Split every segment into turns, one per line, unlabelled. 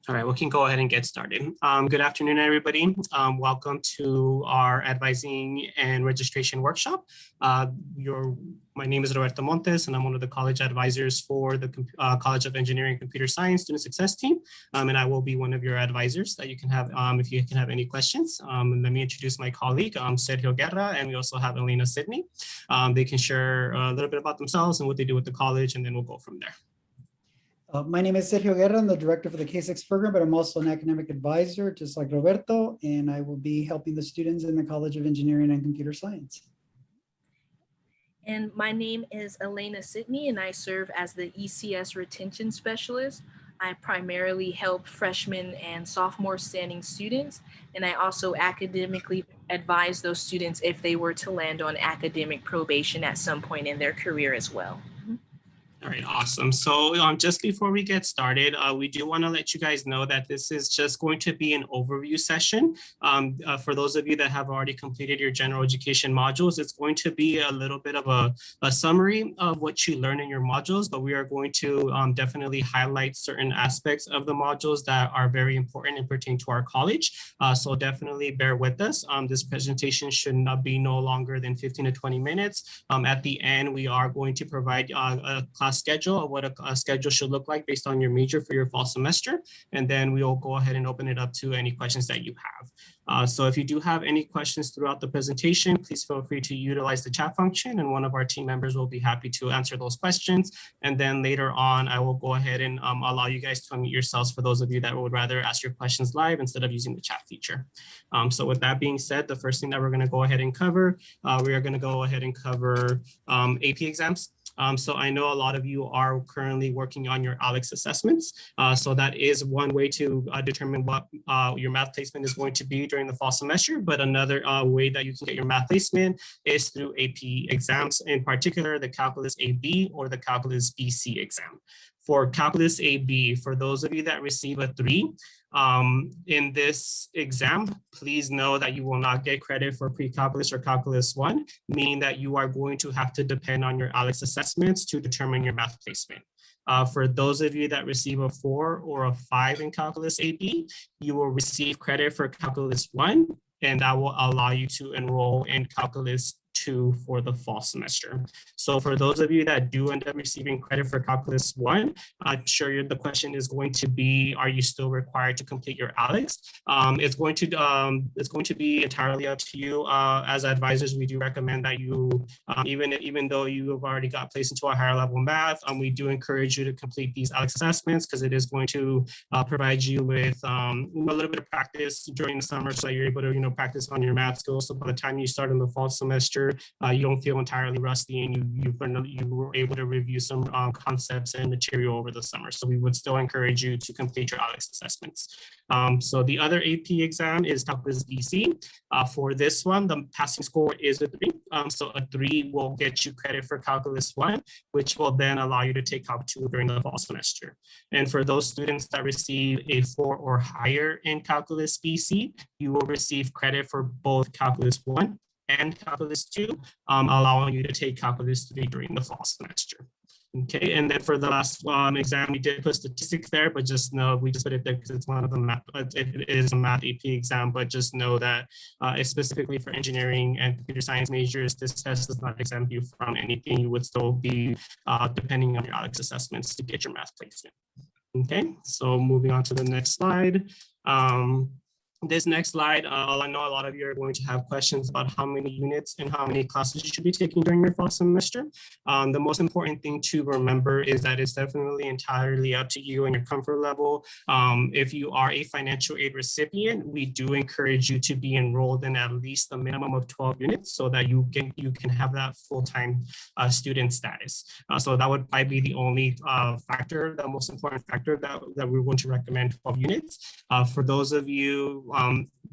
All right, we can go ahead and get started. Good afternoon, everybody. Welcome to our advising and registration workshop. My name is Roberto Montes, and I'm one of the college advisors for the College of Engineering and Computer Science Student Success Team. And I will be one of your advisors that you can have if you can have any questions. Let me introduce my colleague, Sergio Guerra, and we also have Elena Sidney. They can share a little bit about themselves and what they do with the college, and then we'll go from there.
My name is Sergio Guerra. I'm the director for the K6 program, but I'm also an academic advisor, just like Roberto, and I will be helping the students in the College of Engineering and Computer Science.
And my name is Elena Sidney, and I serve as the ECS retention specialist. I primarily help freshmen and sophomore standing students, and I also academically advise those students if they were to land on academic probation at some point in their career as well.
All right, awesome. So just before we get started, we do want to let you guys know that this is just going to be an overview session. For those of you that have already completed your general education modules, it's going to be a little bit of a summary of what you learn in your modules, but we are going to definitely highlight certain aspects of the modules that are very important and pertain to our college. So definitely bear with us. This presentation should not be no longer than 15 to 20 minutes. At the end, we are going to provide a class schedule of what a schedule should look like based on your major for your fall semester. And then we will go ahead and open it up to any questions that you have. So if you do have any questions throughout the presentation, please feel free to utilize the chat function and one of our team members will be happy to answer those questions. And then later on, I will go ahead and allow you guys to unmute yourselves for those of you that would rather ask your questions live instead of using the chat feature. So with that being said, the first thing that we're going to go ahead and cover, we are going to go ahead and cover AP exams. So I know a lot of you are currently working on your ALEX assessments. So that is one way to determine what your math placement is going to be during the fall semester. But another way that you can get your math placement is through AP exams, in particular the Calculus AB or the Calculus BC exam. For Calculus AB, for those of you that receive a 3, in this exam, please know that you will not get credit for pre-calculus or calculus 1, meaning that you are going to have to depend on your ALEX assessments to determine your math placement. For those of you that receive a 4 or a 5 in Calculus AB, you will receive credit for Calculus 1, and that will allow you to enroll in Calculus 2 for the fall semester. So for those of you that do end up receiving credit for Calculus 1, I'm sure the question is going to be, are you still required to complete your ALEX? It's going to be entirely up to you. As advisors, we do recommend that you, even though you have already got placed into a higher level math, we do encourage you to complete these ALEX assessments because it is going to provide you with a little bit of practice during the summer so that you're able to practice on your math skills. So by the time you start in the fall semester, you don't feel entirely rusty and you were able to review some concepts and material over the summer. So we would still encourage you to complete your ALEX assessments. So the other AP exam is Calculus BC. For this one, the passing score is a 3. So a 3 will get you credit for Calculus 1, which will then allow you to take Calc 2 during the fall semester. And for those students that receive a 4 or higher in Calculus BC, you will receive credit for both Calculus 1 and Calculus 2, allowing you to take Calculus 3 during the fall semester. Okay, and then for the last exam, we did put statistics there, but just know we just put it there because it's one of the math, it is a math AP exam, but just know that it's specifically for engineering and computer science majors. This test does not exempt you from anything. You would still be depending on your ALEX assessments to get your math placement. Okay, so moving on to the next slide. This next slide, I know a lot of you are going to have questions about how many units and how many classes you should be taking during your fall semester. The most important thing to remember is that it's definitely entirely up to you and your comfort level. If you are a financial aid recipient, we do encourage you to be enrolled in at least a minimum of 12 units so that you can have that full-time student status. So that would probably be the only factor, the most important factor that we're going to recommend 12 units. For those of you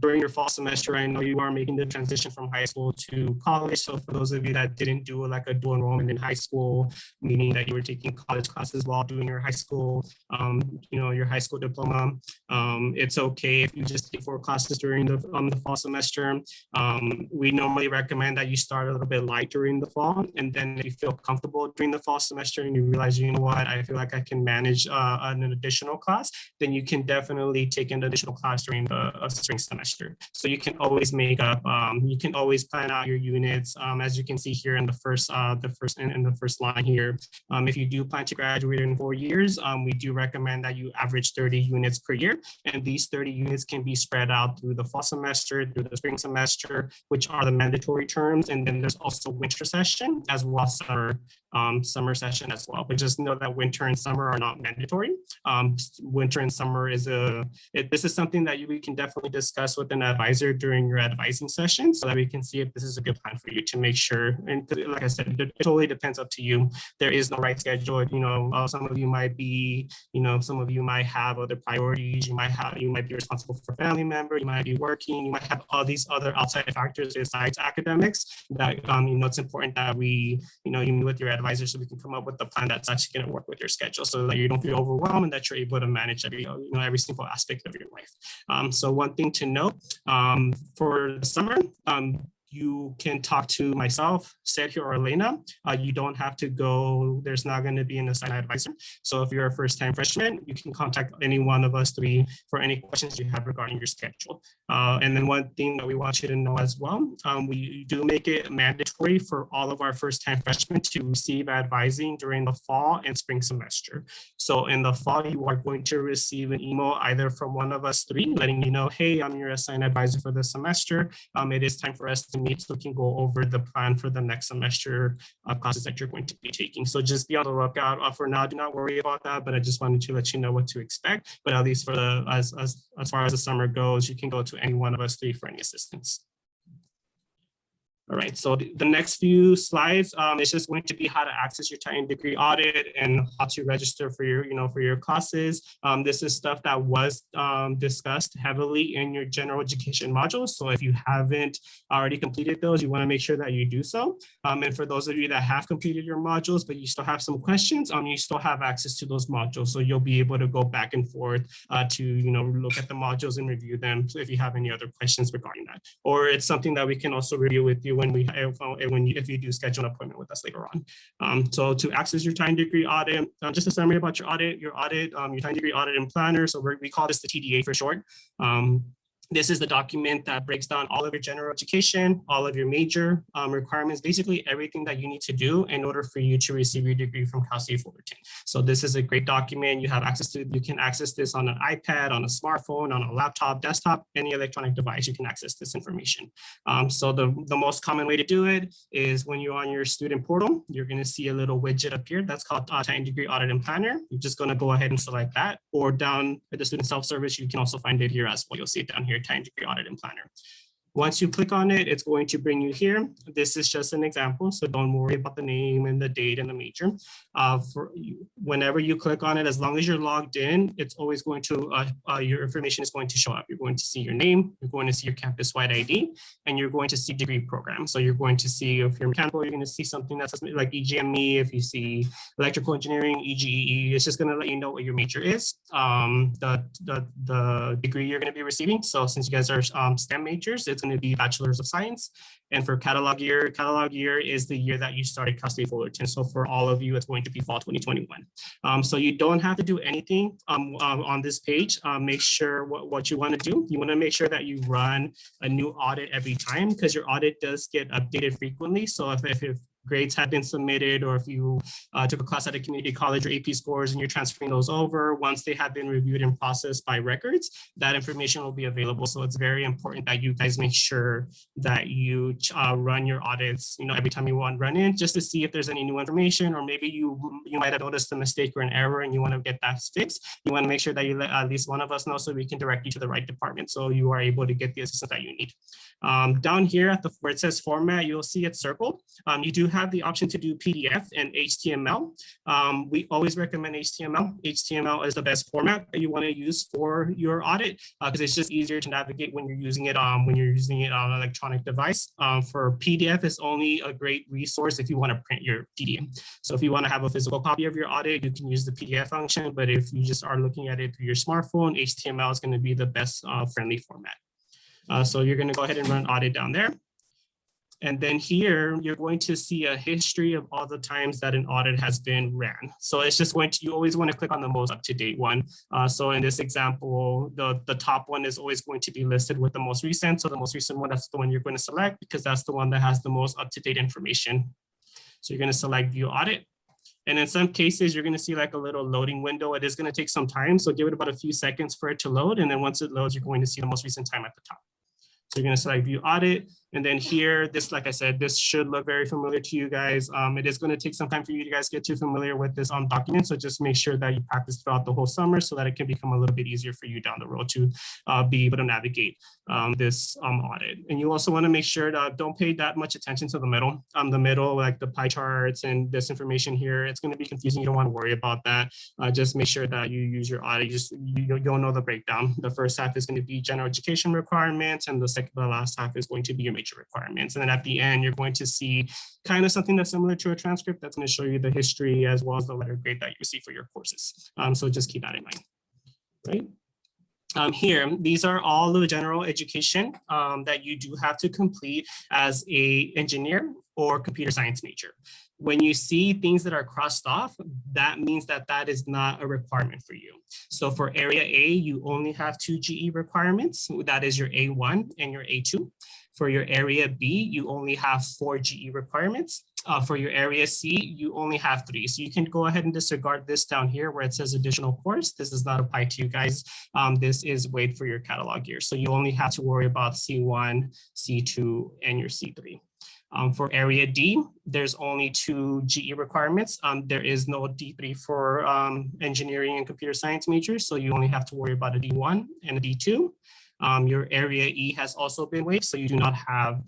during your fall semester, I know you are making the transition from high school to college. So for those of you that didn't do like a dual enrollment in high school, meaning that you were taking college classes while doing your high school, your high school diploma, it's okay if you just take 4 classes during the fall semester. We normally recommend that you start a little bit light during the fall, and then if you feel comfortable during the fall semester and you realize, you know what, I feel like I can manage an additional class, then you can definitely take an additional class during the spring semester. So you can always make up, you can always plan out your units. As you can see here in the first line here, if you do plan to graduate in 4 years, we do recommend that you average 30 units per year. And these 30 units can be spread out through the fall semester, through the spring semester, which are the mandatory terms. And then there's also winter session as well as summer session as well. But just know that winter and summer are not mandatory. Winter and summer is this is something that we can definitely discuss with an advisor during your advising session, so that we can see if this is a good plan for you to make sure. And like I said, it totally depends up to you. There is no right schedule. Some of you might be, some of you might have other priorities. You might be responsible for a family member. You might be working. You might have all these other outside factors besides academics that, it's important that you meet with your advisor so we can come up with a plan that's actually going to work with your schedule, so that you don't feel overwhelmed and that you're able to manage every single aspect of your life. So one thing to note, for the summer, you can talk to myself, Sergio, or Elena. You don't have to go, there's not going to be an assigned advisor. So if you're a first-time freshman, you can contact any one of us 3 for any questions you have regarding your schedule. And then one thing that we want you to know as well, we do make it mandatory for all of our first-time freshmen to receive advising during the fall and spring semester. So in the fall, you are going to receive an email either from one of us 3 letting you know, hey, I'm your assigned advisor for this semester. It is time for us to meet so we can go over the plan for the next semester classes that you're going to be taking. So just be on the lookout for now. Do not worry about that, but I just wanted to let you know what to expect. But at least for as far as the summer goes, you can go to any one of us 3 for any assistance. All right, so the next few slides is just going to be how to access your tying degree audit and how to register for your classes. This is stuff that was discussed heavily in your general education modules. So if you haven't already completed those, you want to make sure that you do so. And for those of you that have completed your modules, but you still have some questions, you still have access to those modules. So you'll be able to go back and forth to look at the modules and review them if you have any other questions regarding that. Or it's something that we can also review with you if you do schedule an appointment with us later on. So to access your tying degree audit, just a summary about your tying degree audit and planner. So we call this the TDA for short. This is the document that breaks down all of your general education, all of your major requirements, basically everything that you need to do in order for you to receive your degree from Cal State Fullerton. So this is a great document. You have access to, you can access this on an iPad, on a smartphone, on a laptop, desktop, any electronic device, you can access this information. So the most common way to do it is when you're on your student portal, you're gonna see a little widget up here that's called Tying Degree Audit and Planner. You're just gonna go ahead and select that, or down at the student self-service, you can also find it here as well. You'll see it down here, Tying Degree Audit and Planner. Once you click on it, it's going to bring you here. This is just an example, so don't worry about the name and the date and the major. Whenever you click on it, as long as you're logged in, it's always going to, your information is going to show up. You're going to see your name, you're going to see your campus-wide ID, and you're going to see degree program. So you're going to see, if you're mechanical, you're going to see something that's like EGME. If you see electrical engineering, EGEE, it's just going to let you know what your major is, the degree you're going to be receiving. So since you guys are STEM majors, it's going to be Bachelor's of Science. And for catalog year is the year that you started Cal State Fullerton. So for all of you, it's going to be fall 2021. So you don't have to do anything on this page. Make sure what you want to do. You want to make sure that you run a new audit every time, because your audit does get updated frequently. So if grades have been submitted, or if you took a class at a community college or AP scores and you're transferring those over, once they have been reviewed and processed by records, that information will be available. So it's very important that you guys make sure that you run your audits, every time you want to run in, just to see if there's any new information, or maybe you might have noticed a mistake or an error and you want to get that fixed. You want to make sure that you let at least one of us know, so we can direct you to the right department, so you are able to get the assistance that you need. Down here at where it says format, you'll see it circled. You do have the option to do PDF and HTML. We always recommend HTML. HTML is the best format that you want to use for your audit because it's just easier to navigate when you're using it on an electronic device. For PDF, it's only a great resource if you want to print your PDF. So if you want to have a physical copy of your audit, you can use the PDF function. But if you just are looking at it through your smartphone, HTML is going to be the best friendly format. So you're going to go ahead and run audit down there. And then here, you're going to see a history of all the times that an audit has been ran. So it's just going to, you always want to click on the most up-to-date one. So in this example, the top one is always going to be listed with the most recent. So the most recent one, that's the one you're going to select because that's the one that has the most up-to-date information. So you're going to select view audit. And in some cases, you're going to see like a little loading window. It is going to take some time. So give it about a few seconds for it to load. And then once it loads, you're going to see the most recent time at the top. So you're going to select view audit. And then here, this, like I said, this should look very familiar to you guys. It is going to take some time for you guys to get too familiar with this document. So just make sure that you practice throughout the whole summer so that it can become a little bit easier for you down the road to be able to navigate this audit. And you also want to make sure that don't pay that much attention to the middle. Like the pie charts and this information here, it's going to be confusing. You don't want to worry about that. Just make sure that you use your audit. You'll know the breakdown. The first half is going to be general education requirements, and the last half is going to be your major requirements. And then at the end, you're going to see kind of something that's similar to a transcript that's going to show you the history as well as the letter grade that you receive for your courses. So just keep that in mind, right? Here, these are all the general education that you do have to complete as an engineer or computer science major. When you see things that are crossed off, that means that that is not a requirement for you. So for area A, you only have 2 GE requirements. That is your A1 and your A2. For your area B, you only have 4 GE requirements. For your area C, you only have 3. So you can go ahead and disregard this down here where it says additional course. This does not apply to you guys. This is weighed for your catalog year. So you only have to worry about C1, C2, and your C3. For area D, there's only 2 GE requirements. There is no D3 for engineering and computer science majors. So you only have to worry about a D1 and a D2. Your area E has also been waived, so you do not have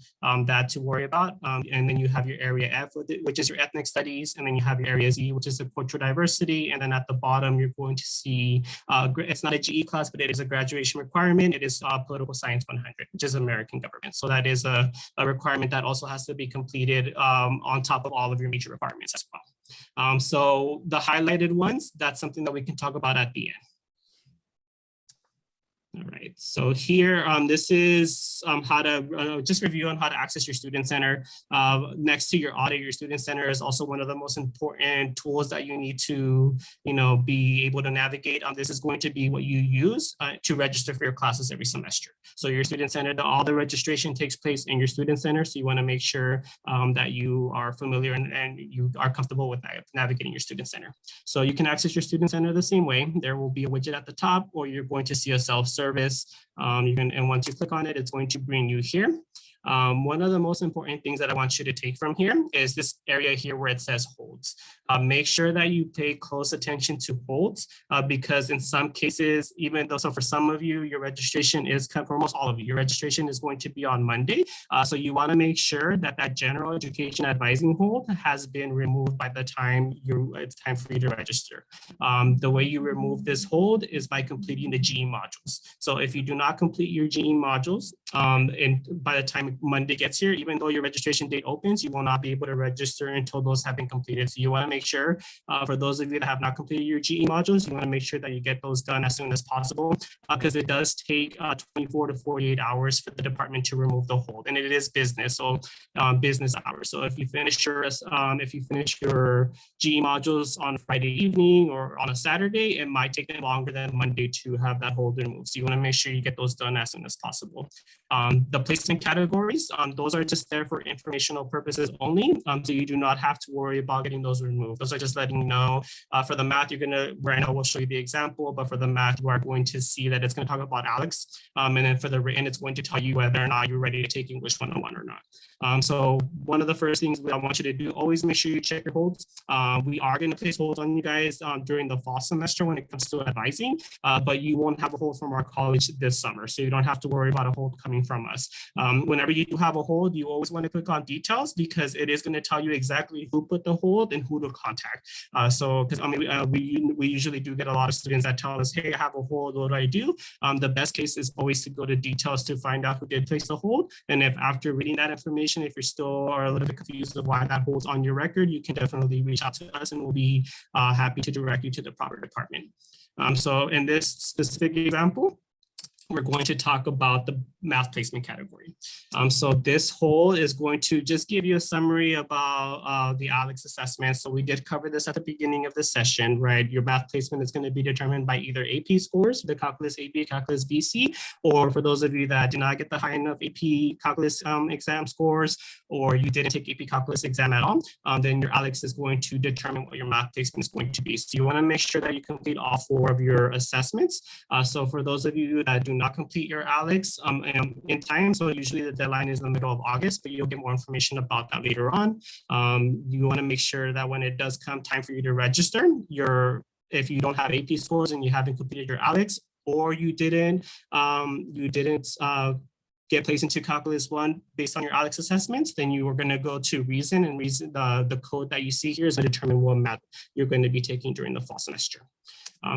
that to worry about. And then you have your area F, which is your ethnic studies, and then you have your area Z, which is the cultural diversity. And then at the bottom, you're going to see, it's not a GE class, but it is a graduation requirement. It is political science 100, which is American government. So that is a requirement that also has to be completed on top of all of your major requirements as well. So the highlighted ones, that's something that we can talk about at the end. All right, so here, this is how to just review on how to access your student center. Next to your audit, your student center is also one of the most important tools that you need to, be able to navigate. This is going to be what you use to register for your classes every semester. So your student center, all the registration takes place in your student center. So you want to make sure that you are familiar and you are comfortable with navigating your student center. So you can access your student center the same way. There will be a widget at the top, or you're going to see a self-service. And once you click on it, it's going to bring you here. One of the most important things that I want you to take from here is this area here where it says holds. Make sure that you pay close attention to holds because in some cases, even though, so for some of you, your registration is, for almost all of you, your registration is going to be on Monday. So you want to make sure that that general education advising hold has been removed by the time it's time for you to register. The way you remove this hold is by completing the GE modules. So if you do not complete your GE modules, and by the time Monday gets here, even though your registration date opens, you will not be able to register until those have been completed. So you want to make sure, for those of you that have not completed your GE modules, you want to make sure that you get those done as soon as possible, because it does take 24 to 48 hours for the department to remove the hold, and it is business, so business hours. So if you finish your GE modules on Friday evening or on a Saturday, it might take them longer than Monday to have that hold removed. So you want to make sure you get those done as soon as possible. The placement categories, those are just there for informational purposes only. So you do not have to worry about getting those removed. Those are just letting you know. For the math, right now we'll show you the example, but for the math, you are going to see that it's going to talk about Alex. And then for the written, it's going to tell you whether or not you're ready to take English 101 or not. So one of the first things I want you to do, always make sure you check your holds. We are going to place holds on you guys during the fall semester when it comes to advising, but you won't have a hold from our college this summer. So you don't have to worry about a hold coming from us. Whenever whenever you do have a hold, you always want to click on details because it is going to tell you exactly who put the hold and who to contact. So, because we usually do get a lot of students that tell us, hey, I have a hold, what do I do? The best case is always to go to details to find out who did place the hold. And if after reading that information, if you're still are a little bit confused of why that hold's on your record, you can definitely reach out to us and we'll be happy to direct you to the proper department. So in this specific example, we're going to talk about the math placement category. So this whole is going to just give you a summary about the ALEKS assessment. So we did cover this at the beginning of the session, right? Your math placement is going to be determined by either AP scores, the Calculus AB, Calculus BC, or for those of you that did not get the high enough AP Calculus exam scores, or you didn't take AP Calculus exam at all, then your ALEKS is going to determine what your math placement is going to be. So you want to make sure that you complete all 4 of your assessments. So for those of you that do not complete your ALEKS in time, so usually the deadline is in the middle of August, but you'll get more information about that later on. You want to make sure that when it does come time for you to register, if you don't have AP scores and you haven't completed your ALEKS, or you didn't get placed into Calculus 1 based on your ALEKS assessments, then you are going to go to Reason, and Reason, the code that you see here is to determine what math you're going to be taking during the fall semester.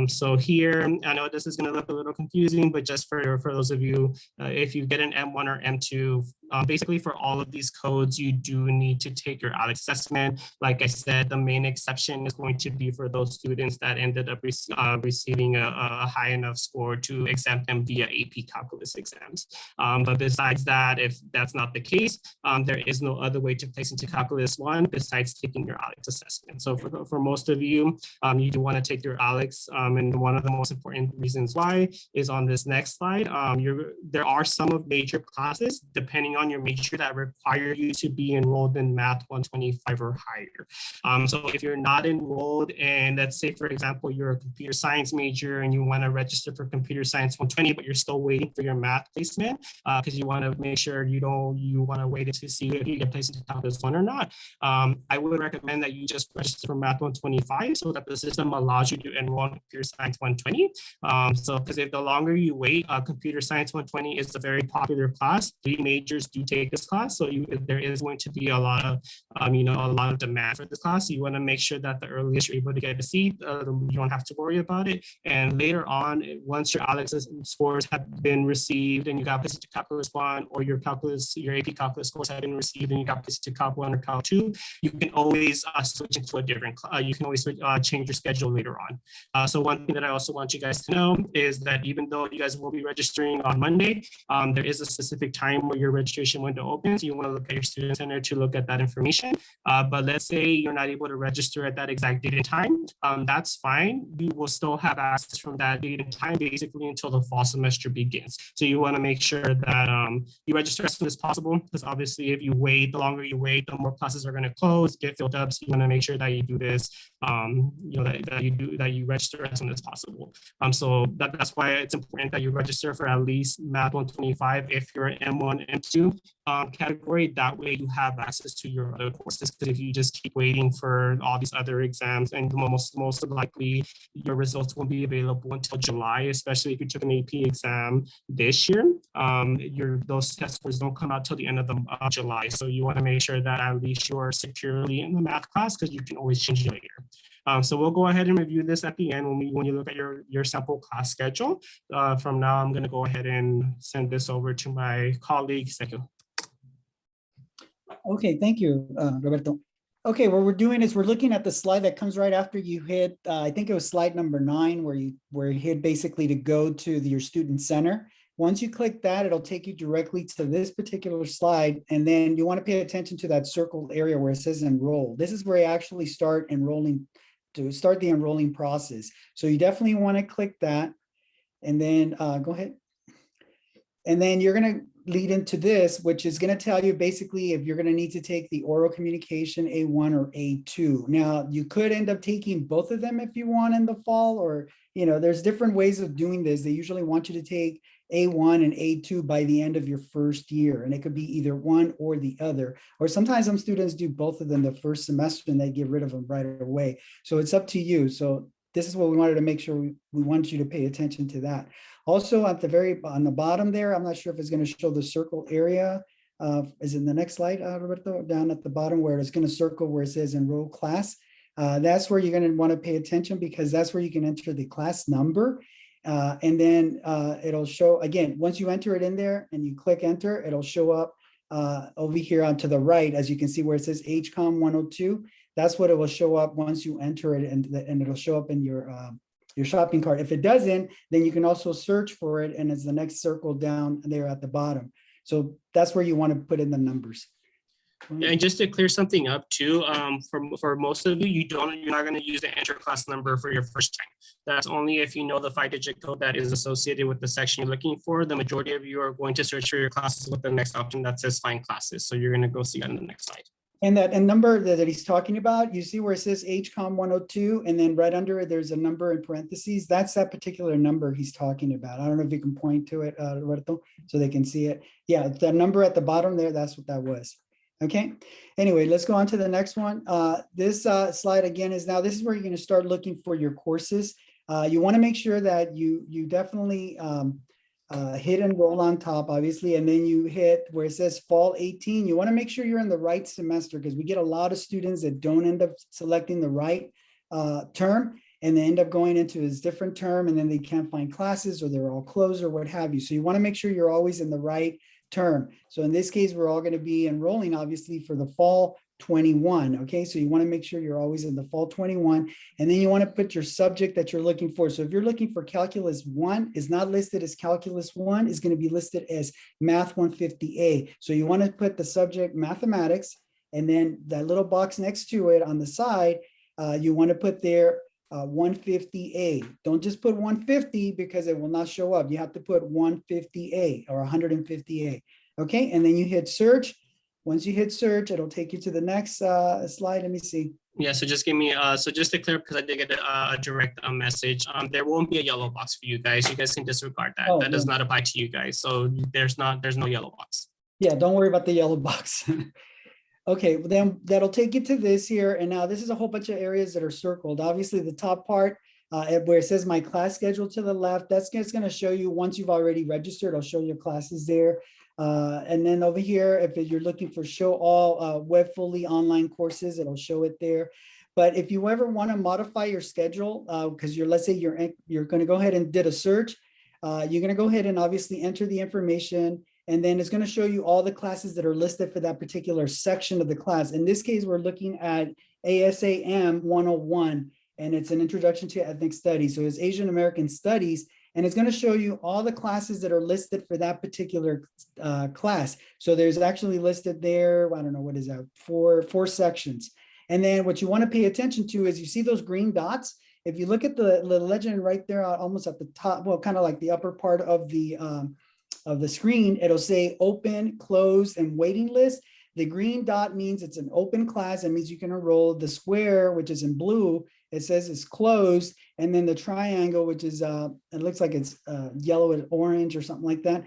So here, I know this is going to look a little confusing, but just for those of you, if you get an M1 or M2, basically for all of these codes, you do need to take your ALEKS assessment. Like I said, the main exception is going to be for those students that ended up receiving a high enough score to exempt them via AP Calculus exams. But besides that, if that's not the case, there is no other way to place into Calculus 1 besides taking your ALEKS assessment. So for most of you, you do want to take your ALEKS. And one of the most important reasons why is on this next slide. There are some of major classes, depending on your major, that require you to be enrolled in Math 125 or higher. So if you're not enrolled, and let's say, for example, you're a computer science major and you want to register for Computer Science 120, but you're still waiting for your math placement because you want to make sure you want to wait to see if you get placed into Calculus 1 or not. I would recommend that you just register for Math 125 so that the system allows you to enroll in Computer Science 120. So because if the longer you wait, Computer Science 120 is a very popular class. 3 majors do take this class, so there is going to be a lot of a lot of demand for this class. So you want to make sure that the earliest you're able to get a seat, you don't have to worry about it. And later on, once your ALEKS scores have been received and you got placed to Calculus 1, or your AP Calculus scores have been received and you got placed to Calc 1 or Calc 2, you can always switch into a different class. You can always change your schedule later on. So one thing that I also want you guys to know is that even though you guys will be registering on Monday, there is a specific time where your registration window opens. You want to look at your student center to look at that information. But let's say you're not able to register at that exact date and time. That's fine. You will still have access from that date and time basically until the fall semester begins. So you want to make sure that you register as soon as possible, because obviously if you wait, the longer you wait, the more classes are going to close, get filled up. So you want to make sure that you do this, that you register as soon as possible. So that's why it's important that you register for at least Math 125 if you're an M1, M2 category. That way you have access to your other courses, because if you just keep waiting for all these other exams, and most likely your results won't be available until July, especially if you took an AP exam this year. Those test scores don't come out till the end of July. So you want to make sure that at least you're securely in the math class, because you can always change it later. So we'll go ahead and review this at the end when you look at your sample class schedule. From now, I'm going to go ahead and send this over to my colleague, Sergio.
Okay, thank you, Roberto. Okay, what we're doing is we're looking at the slide that comes right after you hit, I think it was slide number 9, where you hit basically to go to your student center. Once you click that, it'll take you directly to this particular slide, and then you want to pay attention to that circled area where it says enroll. This is where you actually start enrolling, to start the enrolling process. So you definitely want to click that, and then go ahead. And then you're going to lead into this, which is going to tell you basically if you're going to need to take the oral communication A1 or A2. Now, you could end up taking both of them if you want in the fall, or, there's different ways of doing this. They usually want you to take A1 and A2 by the end of your first year, and it could be either one or the other. Or sometimes some students do both of them the first semester and they get rid of them right away. So it's up to you. So this is what we wanted to make sure we wanted you to pay attention to that. Also, on the bottom there, I'm not sure if it's going to show the circle area, is in the next slide, Roberto, down at the bottom where it's going to circle where it says enroll class. That's where you're going to want to pay attention because that's where you can enter the class number. And then it'll show, again, once you enter it in there and you click enter, it'll show up over here onto the right, as you can see where it says HCOM 102. That's what it will show up once you enter it, and it'll show up in your shopping cart. If it doesn't, then you can also search for it, and it's the next circle down there at the bottom. So that's where you want to put in the numbers.
Yeah, and just to clear something up too, for most of you, you're not going to use the enter class number for your first time. That's only if you know the 5-digit code that is associated with the section you're looking for. The majority of you are going to search for your classes with the next option that says find classes. So you're going to go see that in the next slide.
And that number that he's talking about, you see where it says HCOM 102, and then right under it, there's a number in parentheses. That's that particular number he's talking about. I don't know if you can point to it, Roberto, so they can see it. Yeah, the number at the bottom there, that's what that was. Okay, anyway, let's go on to the next one. This slide again is now, this is where you're going to start looking for your courses. You want to make sure that you definitely hit enroll on top, obviously, and then you hit where it says fall 18. You want to make sure you're in the right semester because we get a lot of students that don't end up selecting the right term, and they end up going into this different term, and then they can't find classes or they're all closed or what have you. So you want to make sure you're always in the right term. So in this case, we're all going to be enrolling obviously for the fall 21. Okay, so you want to make sure you're always in the fall 21, and then you want to put your subject that you're looking for. So if you're looking for calculus 1, is not listed as calculus 1, is going to be listed as math 150A. So you want to put the subject mathematics, and then that little box next to it on the side, you want to put there 150A. Don't just put 150 because it will not show up. You have to put 150A or 150A. Okay, and then you hit search. Once you hit search, it'll take you to the next slide. Let me see.
Yeah, so just give me, so just to clear, because I did get a direct message, there won't be a yellow box for you guys. You guys can disregard that.
Oh,
that does
yeah.
not apply to you guys. So there's no yellow box.
Yeah, don't worry about the yellow box. Okay, well then that'll take you to this here. And now this is a whole bunch of areas that are circled. Obviously the top part where it says my class schedule to the left, that's going to show you once you've already registered, it'll show your classes there. And then over here, if you're looking for show all web fully online courses, it'll show it there. But if you ever want to modify your schedule, because let's say you're going to go ahead and did a search, you're going to go ahead and obviously enter the information, and then it's going to show you all the classes that are listed for that particular section of the class. In this case, we're looking at ASAM 101, and it's an introduction to ethnic studies. So it's Asian American studies. And it's going to show you all the classes that are listed for that particular class. So there's actually listed there, I don't know, what is that, four sections. And then what you want to pay attention to is you see those green dots. If you look at the legend right there, almost at the top, well, kind of like the upper part of the screen, it'll say open, closed, and waiting list. The green dot means it's an open class. It means you can enroll. The square, which is in blue, it says it's closed. And then the triangle, which is, it looks like it's yellow and orange or something like that.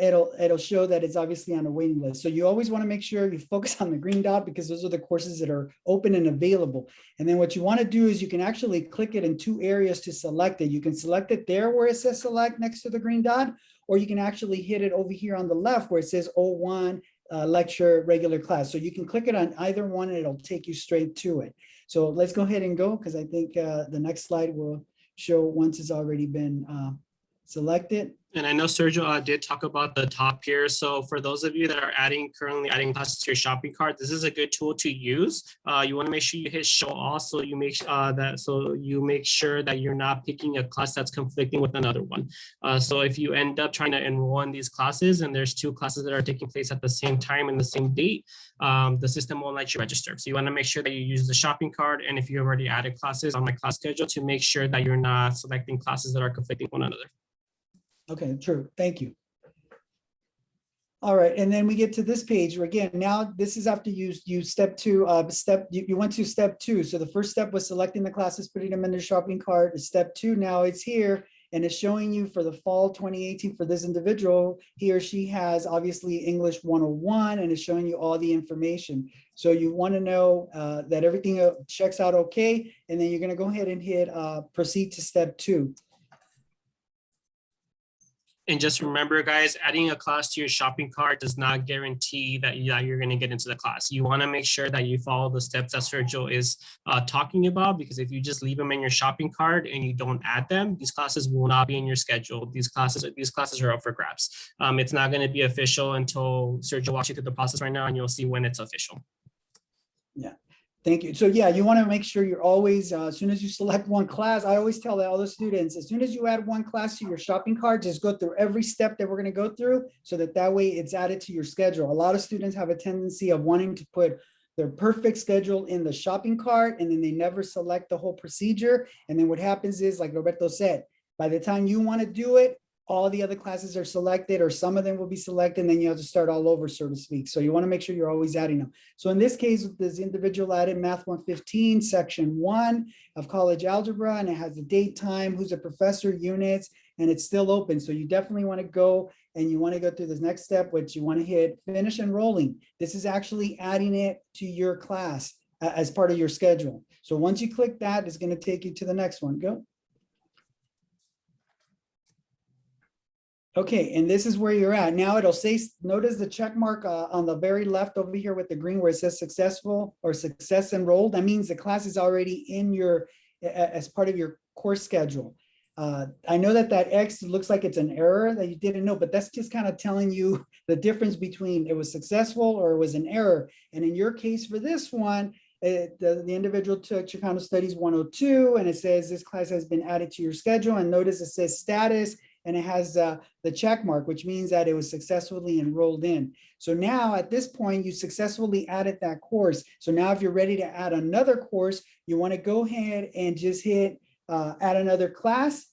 It'll show that it's obviously on a waiting list. So you always want to make sure you focus on the green dot because those are the courses that are open and available. And then what you want to do is you can actually click it in 2 areas to select it. You can select it there where it says select next to the green dot, or you can actually hit it over here on the left where it says 01 lecture regular class. So you can click it on either one and it'll take you straight to it. So let's go ahead and go because I think the next slide will show once it's already been selected.
And I know Sergio did talk about the top here. So for those of you that are currently adding classes to your shopping cart, this is a good tool to use. You want to make sure you hit show all, so you make sure that you're not picking a class that's conflicting with another one. So if you end up trying to enroll in these classes and there's 2 classes that are taking place at the same time and the same date, the system won't let you register. So you want to make sure that you use the shopping cart, and if you already added classes on my class schedule, to make sure that you're not selecting classes that are conflicting with one another.
Okay, true. Thank you. All right, and then we get to this page where again, now this is after you step 2, you went to step 2. So the first step was selecting the classes, putting them in the shopping cart. Step 2, now it's here and it's showing you for the fall 2018 for this individual, he or she has obviously English 101 and it's showing you all the information. So you want to know that everything checks out okay, and then you're going to go ahead and hit proceed to step 2.
And just remember, guys, adding a class to your shopping cart does not guarantee that you're going to get into the class. You want to make sure that you follow the steps that Sergio is talking about, because if you just leave them in your shopping cart and you don't add them, these classes will not be in your schedule. These classes are up for grabs. It's not going to be official until Sergio walks you through the process right now, and you'll see when it's official.
Yeah. Thank you. So yeah, you want to make sure you're always, as soon as you select one class, I always tell all the students, as soon as you add one class to your shopping cart, just go through every step that we're going to go through so that way it's added to your schedule. A lot of students have a tendency of wanting to put their perfect schedule in the shopping cart, and then they never select the whole procedure. And then what happens is, like Roberto said, by the time you want to do it, all the other classes are selected, or some of them will be selected, and then you have to start all over, so to speak. So you want to make sure you're always adding them. So in this case, this individual added Math 115, section 1 of college algebra, and it has the date, time, who's a professor, units, and it's still open. So you definitely want to go and you want to go through this next step, which you want to hit finish enrolling. This is actually adding it to your class as part of your schedule. So once you click that, it's going to take you to the next one. Go. Okay, and this is where you're at. Now it'll say, notice the check mark on the very left over here with the green where it says successful or success enrolled. That means the class is already in your, as part of your course schedule. I know that X looks like it's an error that you didn't know, but that's just kind of telling you the difference between it was successful or it was an error. And in your case for this one, the individual took Chicano Studies 102, and it says this class has been added to your schedule. And notice it says status, and it has the check mark, which means that it was successfully enrolled in. So now at this point, you successfully added that course. So now if you're ready to add another course, you want to go ahead and just hit add another class.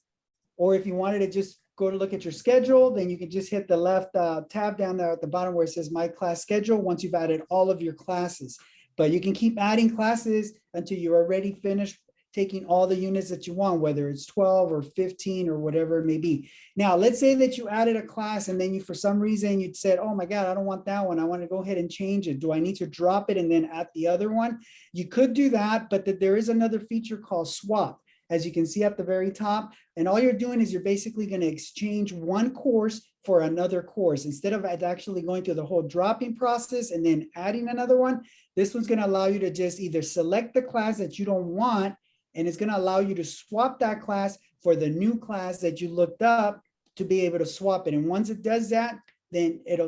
Or if you wanted to just go to look at your schedule, then you can just hit the left tab down there at the bottom where it says My Class Schedule once you've added all of your classes. But you can keep adding classes until you're already finished taking all the units that you want, whether it's 12 or 15 or whatever it may be. Now, let's say that you added a class and then you, for some reason, you said, oh my God, I don't want that one. I want to go ahead and change it. Do I need to drop it and then add the other one? You could do that, but there is another feature called swap, as you can see at the very top. And all you're doing is you're basically going to exchange one course for another course. Instead of actually going through the whole dropping process and then adding another one, this one's going to allow you to just either select the class that you don't want, and it's going to allow you to swap that class for the new class that you looked up to be able to swap it. And once it does that, then it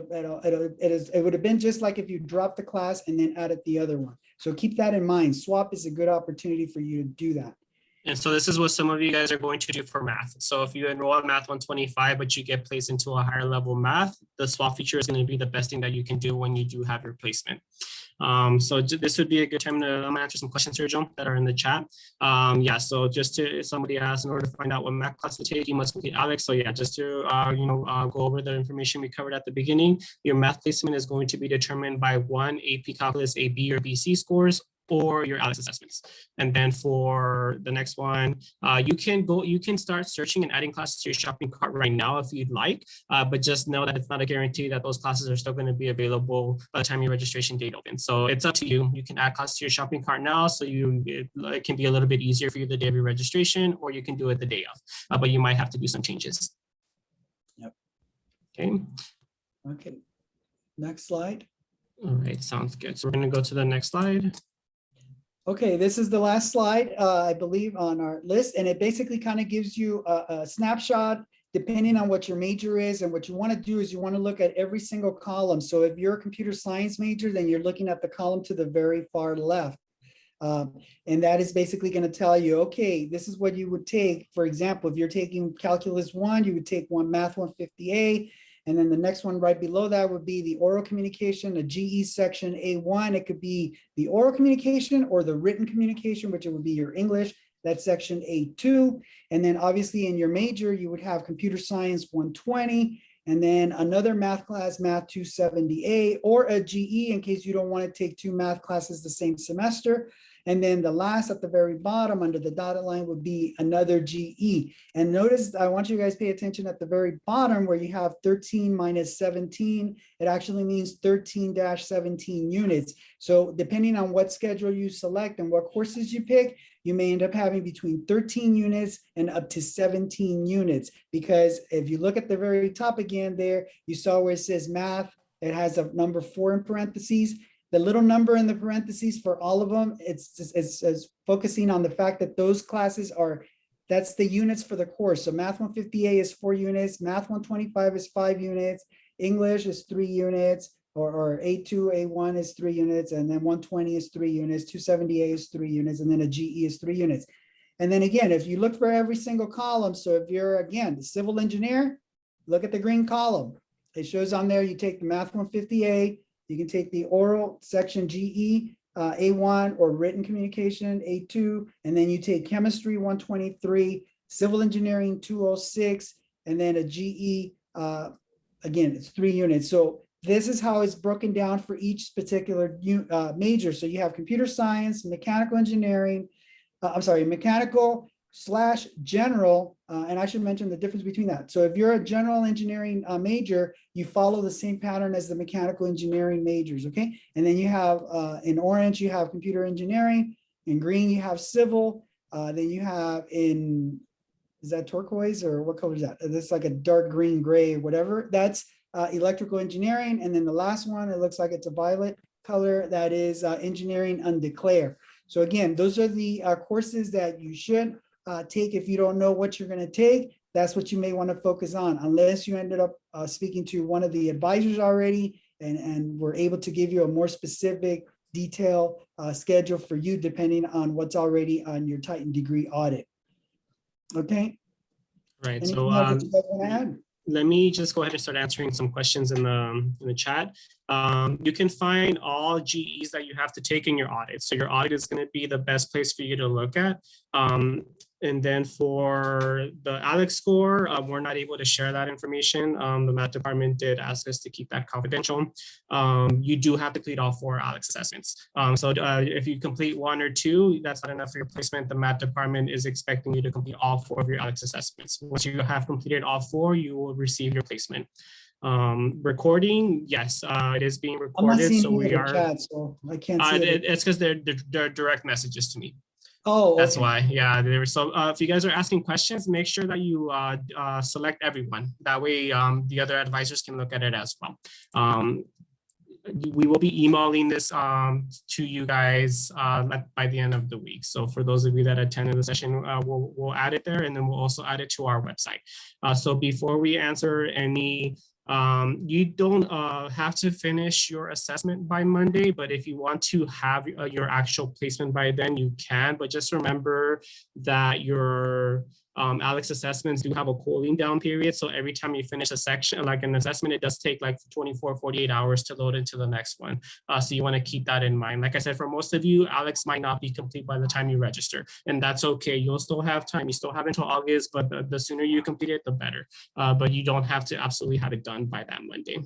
would have been just like if you dropped the class and then added the other one. So keep that in mind. Swap is a good opportunity for you to do that.
And so this is what some of you guys are going to do for math. So if you enroll in Math 125, but you get placed into a higher level math, the swap feature is going to be the best thing that you can do when you do have your placement. So this would be a good time to answer some questions, Sergio, that are in the chat. Yeah, so just to, if somebody asks, in order to find out what math class to take, you must complete Alex. So yeah, just to go over the information we covered at the beginning. Your math placement is going to be determined by 1 AP Calculus A, B, or BC scores, or your Alex assessments. And then for the next one, you can start searching and adding classes to your shopping cart right now if you'd like, but just know that it's not a guarantee that those classes are still going to be available by the time your registration date opens. So it's up to you. You can add classes to your shopping cart now, so it can be a little bit easier for you the day of your registration, or you can do it the day of, but you might have to do some changes.
Yep.
Okay.
Okay. Next slide.
All right, sounds good. So we're going to go to the next slide.
Okay, this is the last slide, I believe, on our list, and it basically kind of gives you a snapshot depending on what your major is. And what you want to do is you want to look at every single column. So if you're a computer science major, then you're looking at the column to the very far left. And that is basically going to tell you, okay, this is what you would take. For example, if you're taking Calculus 1, you would take Math 150A. And then the next one right below that would be the oral communication, the GE section A1. It could be the oral communication or the written communication, which it would be your English. That's section A2. And then obviously in your major, you would have computer science 120, and then another math class, Math 270A, or a GE in case you don't want to take 2 math classes the same semester. And then the last at the very bottom under the dotted line would be another GE. And notice, I want you guys to pay attention at the very bottom where you have 13 minus 17. It actually means 13-17 units. So depending on what schedule you select and what courses you pick, you may end up having between 13 units and up to 17 units. Because if you look at the very top again there, you saw where it says math, it has a number 4 in parentheses. The little number in the parentheses for all of them, it's focusing on the fact that those classes are, that's the units for the course. So Math 150A is 4 units, Math 125 is 5 units, English is 3 units, or A2, A1 is 3 units, and then 120 is 3 units, 270A is 3 units, and then a GE is 3 units. And then again, if you look for every single column, so if you're, again, the civil engineer, look at the green column. It shows on there, you take the Math 150A, you can take the oral section GE, A1, or written communication, A2, and then you take chemistry 123, civil engineering 206, and then a GE, again, it's 3 units. So this is how it's broken down for each particular major. So you have computer science, mechanical engineering, mechanical / general, and I should mention the difference between that. So if you're a general engineering major, you follow the same pattern as the mechanical engineering majors, okay? And then you have, in orange, you have computer engineering, in green, you have civil, then you have in, is that turquoise or what color is that? It's like a dark green, gray, whatever. That's electrical engineering. And then the last one, it looks like it's a violet color, that is engineering undeclared. So again, those are the courses that you should take if you don't know what you're going to take. That's what you may want to focus on, unless you ended up speaking to one of the advisors already and were able to give you a more specific detailed schedule for you, depending on what's already on your Titan degree audit. Okay.
Right.
Anything
So
else that you guys want to add?
let me just go ahead and start answering some questions in the chat. You can find all GEs that you have to take in your audit. So your audit is going to be the best place for you to look at. And then for the ALEX score, we're not able to share that information. The math department did ask us to keep that confidential. You do have to complete all 4 ALEX assessments. So if you complete 1 or 2, that's not enough for your placement. The math department is expecting you to complete all 4 of your ALEX assessments. Once you have completed all 4, you will receive your placement. Recording, yes, it is being recorded.
I'm not seeing
so we are.
Chat, so I can't see it.
It's because they're direct messages to me.
Oh,
that's
okay.
why. Yeah, so if you guys are asking questions, make sure that you select everyone. That way, the other advisors can look at it as well. We will be emailing this to you guys by the end of the week. So for those of you that attended the session, we'll add it there, and then we'll also add it to our website. So before we answer any, you don't have to finish your assessment by Monday, but if you want to have your actual placement by then, you can. But just remember that your ALEX assessments do have a cooling down period. So every time you finish a section, like an assessment, it does take like 24, 48 hours to load into the next one. So you want to keep that in mind. Like I said, for most of you, ALEX might not be complete by the time you register, and that's okay. You'll still have time. You still have until August, but the sooner you complete it, the better. But you don't have to absolutely have it done by that Monday.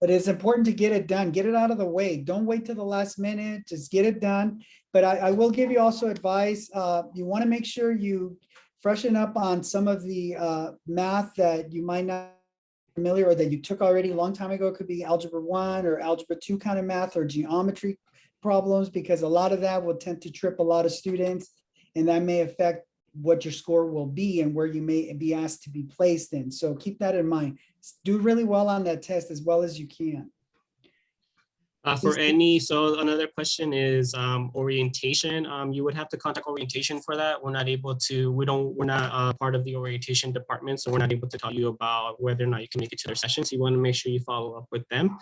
But it's important to get it done, get it out of the way. Don't wait till the last minute, just get it done. But I will give you also advice. You want to make sure you freshen up on some of the math that you might not be familiar or that you took already a long time ago. It could be algebra 1 or algebra 2 kind of math or geometry problems, because a lot of that will tend to trip a lot of students, and that may affect what your score will be and where you may be asked to be placed in. So keep that in mind. Do really well on that test as well as you can.
So another question is orientation. You would have to contact orientation for that. We're not able to, we're not part of the orientation department, so we're not able to tell you about whether or not you can make it to their sessions. You want to make sure you follow up with them.